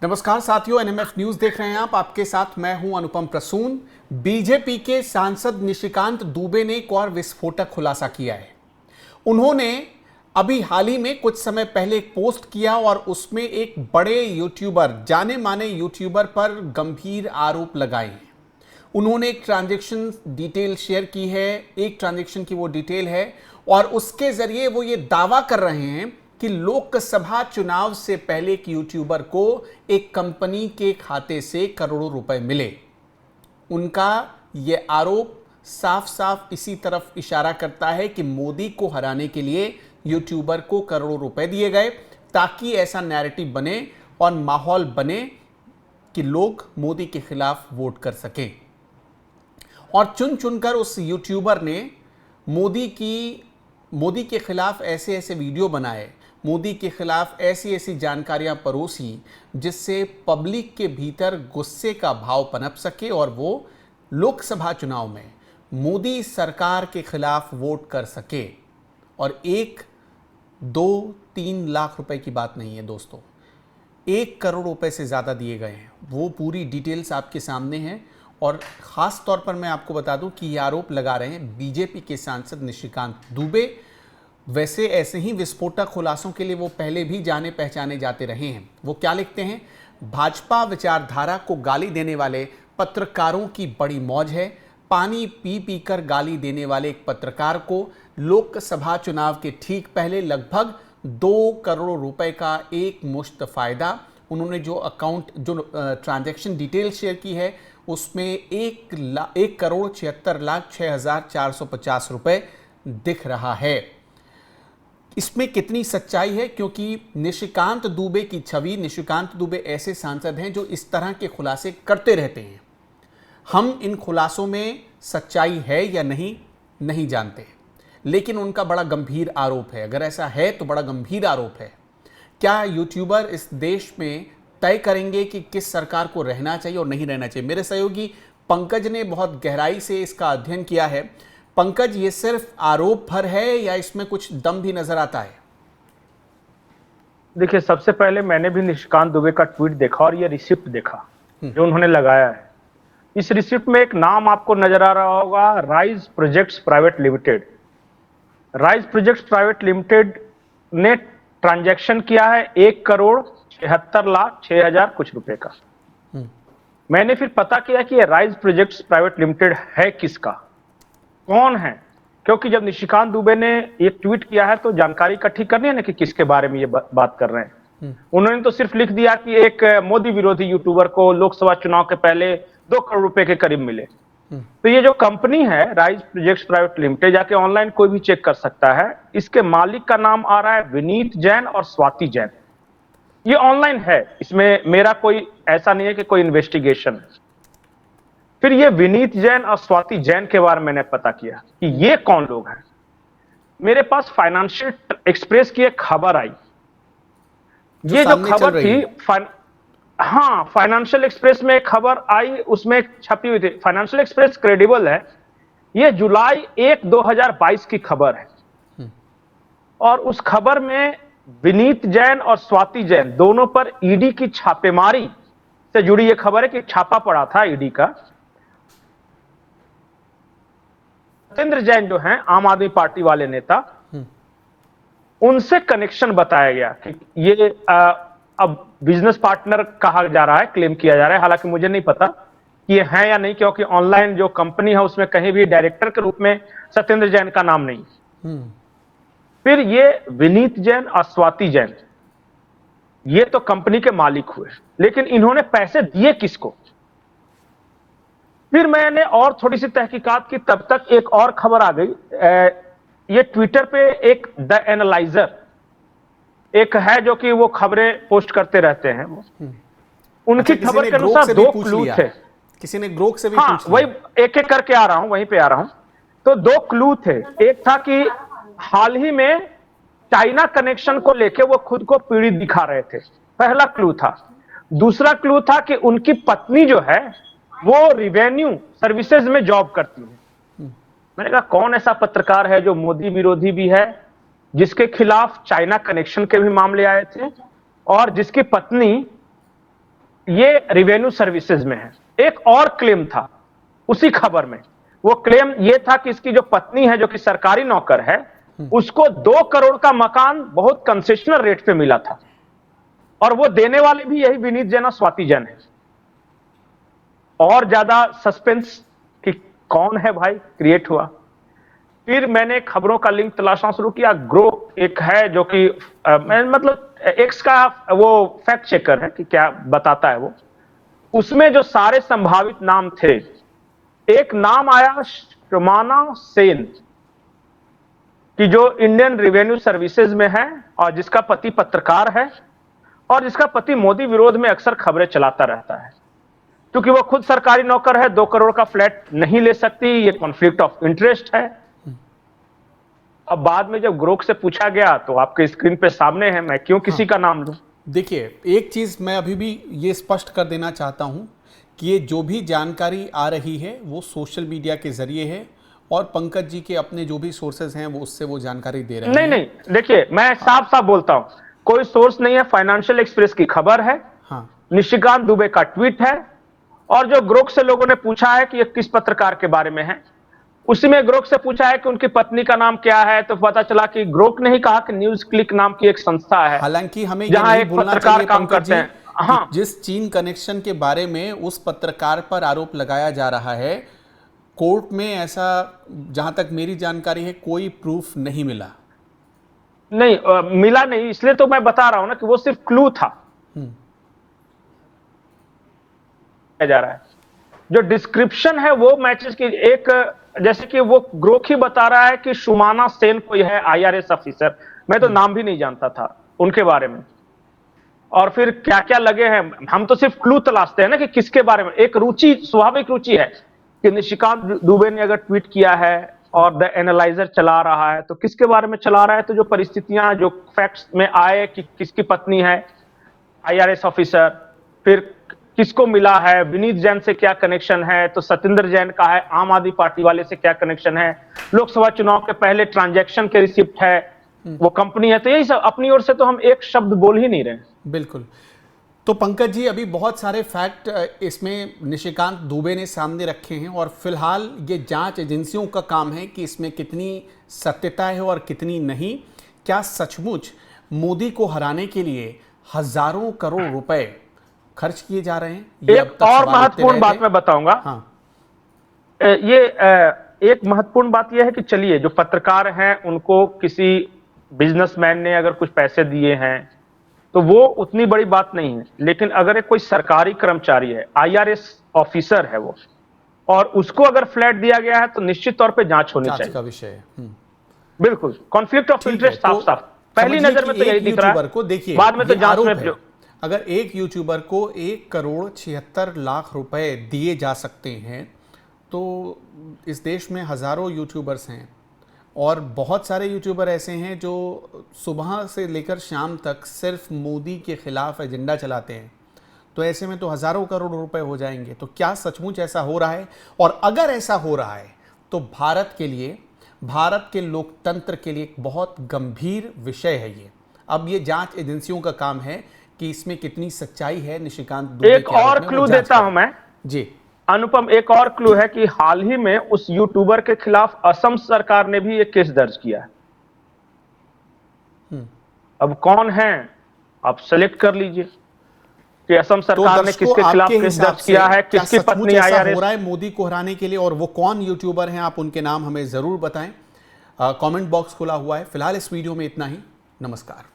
नमस्कार साथियों, NMF news देख रहे हैं आप। आपके साथ मैं हूं अनुपम प्रसून। बीजेपी के सांसद निशिकांत दुबे ने एक और विस्फोटक खुलासा किया है। उन्होंने अभी हाल ही में कुछ समय पहले एक पोस्ट किया और उसमें एक बड़े यूट्यूबर, जाने माने यूट्यूबर पर गंभीर आरोप लगाए हैं। उन्होंने एक ट्रांजैक्शन डिटेल शेयर की है, एक ट्रांजैक्शन की वो डिटेल है और उसके जरिए वो ये दावा कर रहे हैं कि लोकसभा चुनाव से पहले एक यूट्यूबर को एक कंपनी के खाते से करोड़ों रुपए मिले। उनका यह आरोप साफ साफ इसी तरफ इशारा करता है कि मोदी को हराने के लिए यूट्यूबर को करोड़ों रुपए दिए गए ताकि ऐसा नैरेटिव बने और माहौल बने कि लोग मोदी के खिलाफ वोट कर सकें। और चुन चुनकर उस यूट्यूबर ने मोदी के खिलाफ ऐसे ऐसे वीडियो बनाए, मोदी के खिलाफ ऐसी ऐसी जानकारियां परोसी जिससे पब्लिक के भीतर गुस्से का भाव पनप सके और वो लोकसभा चुनाव में मोदी सरकार के खिलाफ वोट कर सके। और 1-2-3 लाख रुपए की बात नहीं है दोस्तों, 1 करोड़ रुपए से ज़्यादा दिए गए हैं। वो पूरी डिटेल्स आपके सामने हैं और ख़ास तौर पर मैं आपको बता दूं कि ये आरोप लगा रहे हैं बीजेपी के सांसद निशिकांत दुबे। वैसे ऐसे ही विस्फोटक खुलासों के लिए वो पहले भी जाने पहचाने जाते रहे हैं। वो क्या लिखते हैं? भाजपा विचारधारा को गाली देने वाले पत्रकारों की बड़ी मौज है। पानी पी पी कर गाली देने वाले एक पत्रकार को लोकसभा चुनाव के ठीक पहले लगभग 2 करोड़ रुपए का एक मुश्त फायदा। उन्होंने जो ट्रांजैक्शन डिटेल शेयर की है उसमें 1,76,06,450 रुपए दिख रहा है। इसमें कितनी सच्चाई है? क्योंकि निशिकांत दुबे की छवि, निशिकांत दुबे ऐसे सांसद हैं जो इस तरह के खुलासे करते रहते हैं। हम इन खुलासों में सच्चाई है या नहीं जानते, लेकिन उनका बड़ा गंभीर आरोप है। अगर ऐसा है तो बड़ा गंभीर आरोप है। क्या यूट्यूबर इस देश में तय करेंगे कि किस सरकार को रहना चाहिए और नहीं रहना चाहिए? मेरे सहयोगी पंकज ने बहुत गहराई से इसका अध्ययन किया है। पंकज, ये सिर्फ आरोप भर है या इसमें कुछ दम भी नजर आता है? देखिए, सबसे पहले मैंने भी निशिकांत दुबे का ट्वीट देखा और ये रिसिप्ट देखा जो उन्होंने लगाया है। इस रिसिप्ट में एक नाम आपको नजर आ रहा होगा, rise projects private limited. Rise projects private limited ने ट्रांजैक्शन किया है 1,76,06,000 कुछ रुपए का। मैंने फिर पता किया कि ये राइज प्रोजेक्ट्स प्राइवेट लिमिटेड है किसका, कौन है, क्योंकि जब निशिकांत दुबे ने ये ट्वीट किया है तो जानकारी इकट्ठी करनी है ना कि किसके बारे में ये बात कर रहे हैं। उन्होंने तो सिर्फ लिख दिया कि एक मोदी विरोधी यूट्यूबर को लोकसभा चुनाव के पहले 2 करोड़ रुपए के करीब मिले। तो ये जो कंपनी है राइज प्रोजेक्ट्स प्राइवेट लिमिटेड, जाके ऑनलाइन कोई भी चेक कर सकता है। इसके मालिक का नाम आ रहा है विनीत जैन और स्वाति जैन। ये ऑनलाइन है, इसमें मेरा कोई ऐसा नहीं है कि कोई इन्वेस्टिगेशन है। फिर ये विनीत जैन और स्वाति जैन के बारे में मैंने पता किया कि ये कौन लोग हैं। मेरे पास फाइनेंशियल एक्सप्रेस की एक खबर आई। ये जो खबर थी, हाँ, फाइनेंशियल एक्सप्रेस में एक खबर आई, उसमें छपी हुई थी। फाइनेंशियल एक्सप्रेस क्रेडिबल है। ये जुलाई 1, 2022 की खबर है और उस खबर में विनीत जैन और स्वाति जैन दोनों पर ईडी की छापेमारी से जुड़ी ये खबर है कि छापा पड़ा था ईडी का। सत्येंद्र जैन जो हैं आम आदमी पार्टी वाले नेता, उनसे कनेक्शन बताया गया कि ये अब बिजनेस पार्टनर कहा जा रहा है, क्लेम किया जा रहा है। हालांकि मुझे नहीं पता कि ये है या नहीं, क्योंकि ऑनलाइन जो कंपनी है उसमें कहीं भी डायरेक्टर के रूप में सत्येंद्र जैन का नाम नहीं। फिर ये विनीत जैन और स्वाति जैन, ये तो कंपनी के मालिक हुए, लेकिन इन्होंने पैसे दिए किसको? फिर मैंने और थोड़ी सी तहकीकात की, तब तक एक और खबर आ गई। ये ट्विटर पे एक द एनालाइजर एक है जो कि वो खबरें पोस्ट करते रहते हैं। उनकी खबर के अनुसार 2 क्लू थे। किसी ने ग्रोक से भी हाँ, पूछ लिया। वही एक एक करके आ रहा हूं, वहीं पे आ रहा हूं। तो 2 क्लू थे। एक था कि हाल ही में चाइना कनेक्शन को लेके वो खुद को पीड़ित दिखा रहे थे, पहला क्लू था। दूसरा क्लू था कि उनकी पत्नी जो है वो रिवेन्यू सर्विसेज में जॉब करती है। मैंने कहा कौन ऐसा पत्रकार है जो मोदी विरोधी भी है, जिसके खिलाफ चाइना कनेक्शन के भी मामले आए थे और जिसकी पत्नी ये रेवेन्यू सर्विसेज में है। एक और क्लेम था उसी खबर में, वो क्लेम ये था कि इसकी जो पत्नी है जो कि सरकारी नौकर है, उसको 2 करोड़ का मकान बहुत कंसेशनल रेट पे मिला था, और वो देने वाले भी यही विनीत जैन और स्वाति जैन है। और ज्यादा सस्पेंस कि कौन है भाई क्रिएट हुआ। फिर मैंने खबरों का लिंक तलाशना शुरू किया। ग्रो एक है जो कि मतलब एक्स का वो फैक्ट चेकर है कि क्या बताता है वो, उसमें जो सारे संभावित नाम थे, एक नाम आया शुमाना सेन कि जो इंडियन रेवेन्यू सर्विसेज में है और जिसका पति पत्रकार है और जिसका पति मोदी विरोध में अक्सर खबरें चलाता रहता है। क्योंकि वो खुद सरकारी नौकर है, 2 करोड़ का फ्लैट नहीं ले सकती, ये कॉन्फ्लिक्ट ऑफ इंटरेस्ट है। अब बाद में जब ग्रोक से पूछा गया तो आपके स्क्रीन पे सामने है, मैं क्यों किसी का नाम लूं। देखिए, एक चीज मैं अभी भी ये स्पष्ट कर देना चाहता हूं कि ये जो भी जानकारी आ रही है वो सोशल मीडिया के जरिए है और पंकज जी के अपने जो भी सोर्सेज हैं वो उससे वो जानकारी दे रहे हैं। नहीं, देखिए मैं साफ साफ बोलता हूं, कोई सोर्स नहीं है, फाइनेंशियल एक्सप्रेस की खबर है, हाँ, निशिकांत दुबे का ट्वीट है, और जो ग्रोक से लोगों ने पूछा है कि ये किस पत्रकार के बारे में है, उसी में ग्रोक से पूछा है कि उनकी पत्नी का नाम क्या है, तो पता चला कि ग्रोक ने ही कहा कि न्यूज क्लिक नाम की एक संस्था है, हालांकि हमें ये जहां नहीं एक भूलना पत्रकार चाहिए काम पंकज करते जी हैं। हाँ, जिस चीन कनेक्शन के बारे में उस पत्रकार पर आरोप लगाया जा रहा है, कोर्ट में ऐसा जहां तक मेरी जानकारी है कोई प्रूफ नहीं मिला। नहीं मिला नहीं, इसलिए तो मैं बता रहा हूं ना कि वो सिर्फ क्लू था। जा रहा है जो डिस्क्रिप्शन है वो मैचेस की एक, जैसे कि वो ग्रोक ही बता रहा है कि शुमाना सेन कोई है IRS ऑफिसर, मैं तो नाम भी नहीं जानता था उनके बारे में। और फिर क्या क्या लगे हैं, हम तो सिर्फ क्लू तलाशते हैं ना कि किसके बारे में। एक रुचि, स्वाभाविक रुचि है कि निशिकांत दुबे ने अगर ट्वीट किया है और द एनालाइजर चला रहा है तो किसके बारे में चला रहा है, तो जो परिस्थितियां जो फैक्ट्स में आए कि किसकी पत्नी है IRS ऑफिसर, फिर किसको मिला है, विनीत जैन से क्या कनेक्शन है, तो सत्येंद्र जैन का है, आम आदमी पार्टी वाले से क्या कनेक्शन है, लोकसभा चुनाव के पहले ट्रांजैक्शन के रिसिप्ट है, वो कंपनी है, तो यही सब। अपनी ओर से तो हम एक शब्द बोल ही नहीं रहे। बिल्कुल। तो पंकज जी, अभी बहुत सारे फैक्ट इसमें निशिकांत दुबे ने सामने रखे हैं और फिलहाल ये जांच एजेंसियों का काम है कि इसमें कितनी सत्यता है और कितनी नहीं। क्या सचमुच मोदी को हराने के लिए हजारों करोड़ रुपए खर्च किए जा रहे हैं? ये अब एक तक और सवाल उठते महत्वपूर्ण रहे बात थे। मैं बताऊंगा। हाँ, ये एक महत्वपूर्ण बात यह है कि चलिए जो पत्रकार हैं उनको किसी बिजनेसमैन ने अगर कुछ पैसे दिए हैं तो वो उतनी बड़ी बात नहीं है, लेकिन अगर एक कोई सरकारी कर्मचारी है, IRS ऑफिसर है वो, और उसको अगर फ्लैट दिया गया है तो निश्चित तौर पे जांच होनी जांच चाहिए। का विषय है। बिल्कुल, कॉन्फ्लिक्ट ऑफ ठीक है, इंटरेस्ट साफ साफ पहली समझिए नजर में कि तो यही एक दिख रहा यूट्यूबर है, को देखिए, बाद में तो ये जांच आरोप में है, जो अगर एक यूट्यूबर को 1 करोड़ 76 लाख रुपए दिए जा सकते हैं तो इस देश में हजारों यूट्यूबर्स हैं और बहुत सारे यूट्यूबर ऐसे हैं जो सुबह से लेकर शाम तक सिर्फ मोदी के खिलाफ एजेंडा चलाते हैं। तो ऐसे में तो हजारों करोड़ रुपए हो जाएंगे। तो क्या सचमुच ऐसा हो रहा है? और अगर ऐसा हो रहा है तो भारत के लिए, भारत के लोकतंत्र के लिए एक बहुत गंभीर विषय है ये। अब ये जांच एजेंसियों का काम है कि इसमें कितनी सच्चाई है निशिकांत दुबे एक के आरोप और में, वो क्लू जांच देता हूं करें। मैं जी, अनुपम, एक और क्लू है कि हाल ही में उस यूट्यूबर के खिलाफ असम सरकार ने भी एक केस दर्ज किया है। अब कौन है आप सेलेक्ट कर लीजिए कि असम तो सरकार ने दर्शकों, किसके खिलाफ आपके केस हिसाब दर्ज से किया है, क्या किसकी सचमुच पत्नी ऐसा हो IRS। रहा है मोदी को हराने के लिए? और वो कौन यूट्यूबर हैं, आप उनके नाम हमें जरूर बताएं। कमेंट बॉक्स खुला हुआ है। फिलहाल इस वीडियो में इतना ही। नमस्कार।